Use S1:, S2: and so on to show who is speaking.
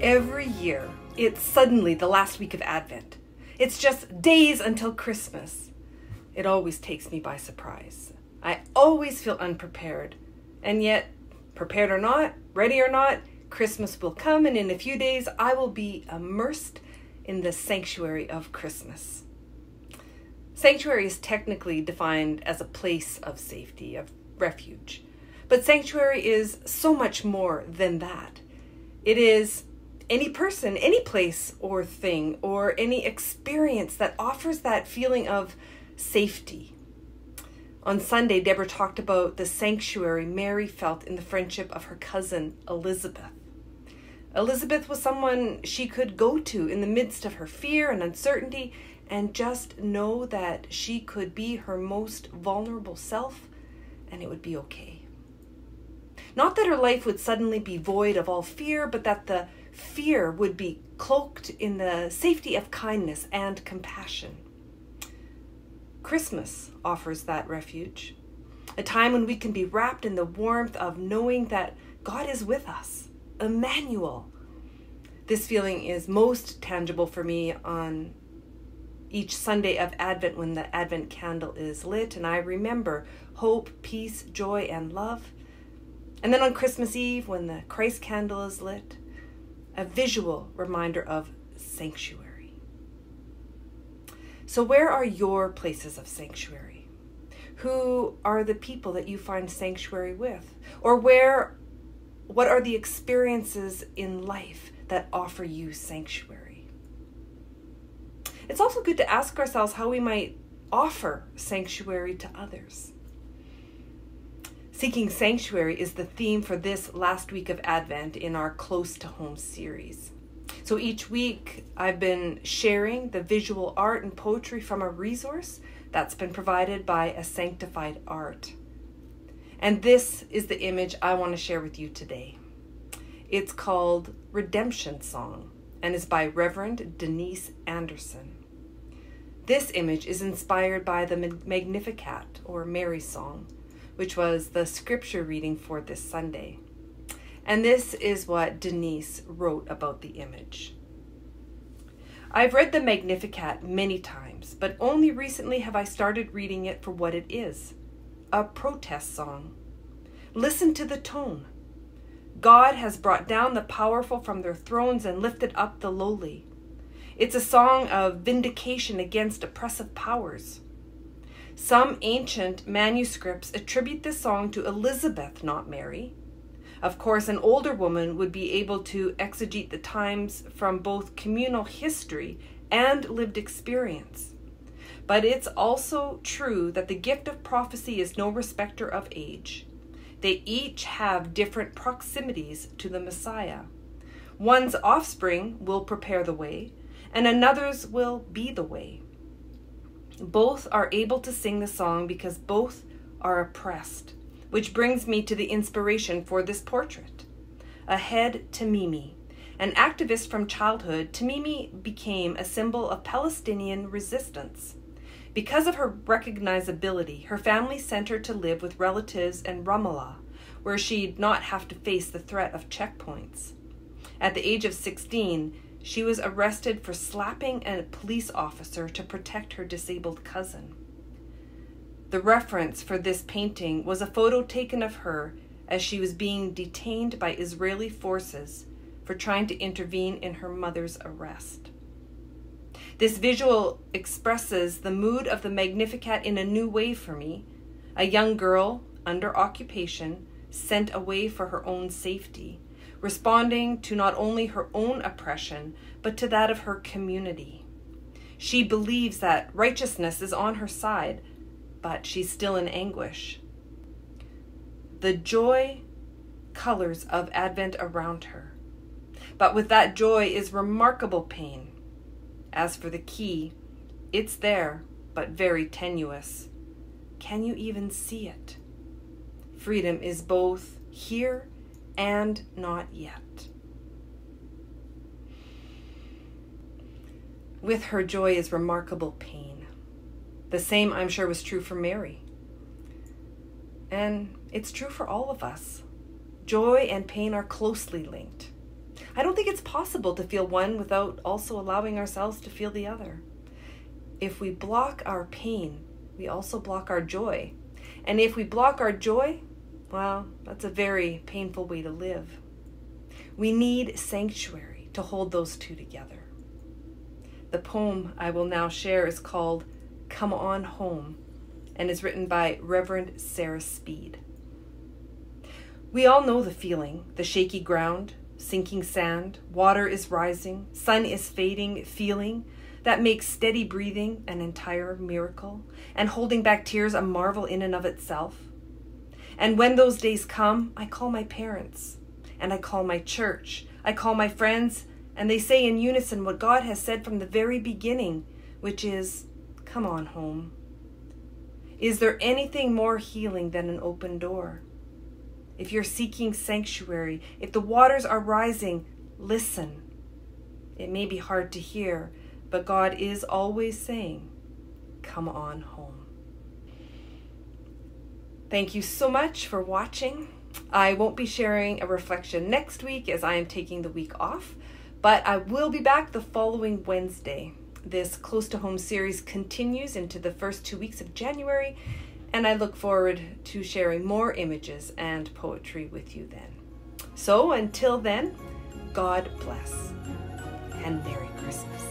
S1: Every year, it's suddenly the last week of Advent. It's just days until Christmas. It always takes me by surprise. I always feel unprepared. And yet, prepared or not, ready or not, Christmas will come, and in a few days I will be immersed in the sanctuary of Christmas. Sanctuary is technically defined as a place of safety, of refuge. But sanctuary is so much more than that. It is any person, any place or thing, or any experience that offers that feeling of safety. On Sunday, Deborah talked about the sanctuary Mary felt in the friendship of her cousin, Elizabeth. Elizabeth was someone she could go to in the midst of her fear and uncertainty and just know that she could be her most vulnerable self and it would be okay. Not that her life would suddenly be void of all fear, but that the fear would be cloaked in the safety of kindness and compassion. Christmas offers that refuge, a time when we can be wrapped in the warmth of knowing that God is with us, Emmanuel. This feeling is most tangible for me on each Sunday of Advent when the Advent candle is lit, and I remember hope, peace, joy, and love. And then on Christmas Eve, when the Christ candle is lit, a visual reminder of sanctuary. So where are your places of sanctuary? Who are the people that you find sanctuary with? Or what are the experiences in life that offer you sanctuary? It's also good to ask ourselves how we might offer sanctuary to others. Seeking sanctuary is the theme for this last week of Advent in our Close to Home series. So each week I've been sharing the visual art and poetry from a resource that's been provided by a sanctified art. And this is the image I want to share with you today. It's called Redemption Song and is by Reverend Denise Anderson. This image is inspired by the Magnificat, or Mary Song, which was the scripture reading for this Sunday. And this is what Denise wrote about the image. I've read the Magnificat many times, but only recently have I started reading it for what it is, a protest song. Listen to the tone. God has brought down the powerful from their thrones and lifted up the lowly. It's a song of vindication against oppressive powers. Some ancient manuscripts attribute this song to Elizabeth, not Mary. Of course, an older woman would be able to exegete the times from both communal history and lived experience. But it's also true that the gift of prophecy is no respecter of age. They each have different proximities to the Messiah. One's offspring will prepare the way, and another's will be the way. Both are able to sing the song because both are oppressed, which brings me to the inspiration for this portrait. Ahead, Tamimi. An activist from childhood, Tamimi became a symbol of Palestinian resistance. Because of her recognizability, her family sent her to live with relatives in Ramallah, where she'd not have to face the threat of checkpoints. At the age of 16, she was arrested for slapping a police officer to protect her disabled cousin. The reference for this painting was a photo taken of her as she was being detained by Israeli forces for trying to intervene in her mother's arrest. This visual expresses the mood of the Magnificat in a new way for me. A young girl, under occupation, sent away for her own safety, responding to not only her own oppression, but to that of her community. She believes that righteousness is on her side, but she's still in anguish. The joy colors of Advent around her, but with that joy is remarkable pain. As for the key, it's there, but very tenuous. Can you even see it? Freedom is both here and not yet. With her joy is remarkable pain. The same, I'm sure, was true for Mary. And it's true for all of us. Joy and pain are closely linked. I don't think it's possible to feel one without also allowing ourselves to feel the other. If we block our pain, we also block our joy. And if we block our joy, well, that's a very painful way to live. We need sanctuary to hold those two together. The poem I will now share is called Come On Home and is written by Reverend Sarah Speed. We all know the feeling, the shaky ground, sinking sand, water is rising, sun is fading, feeling that makes steady breathing an entire miracle and holding back tears a marvel in and of itself. And when those days come, I call my parents and I call my church, I call my friends, and they say in unison what God has said from the very beginning, which is, come on home. Is there anything more healing than an open door? If you're seeking sanctuary, if the waters are rising, listen. It may be hard to hear, but God is always saying, come on home. Thank you so much for watching. I won't be sharing a reflection next week as I am taking the week off, but I will be back the following Wednesday. This Close to Home series continues into the first 2 weeks of January, and I look forward to sharing more images and poetry with you then. So until then, God bless and Merry Christmas.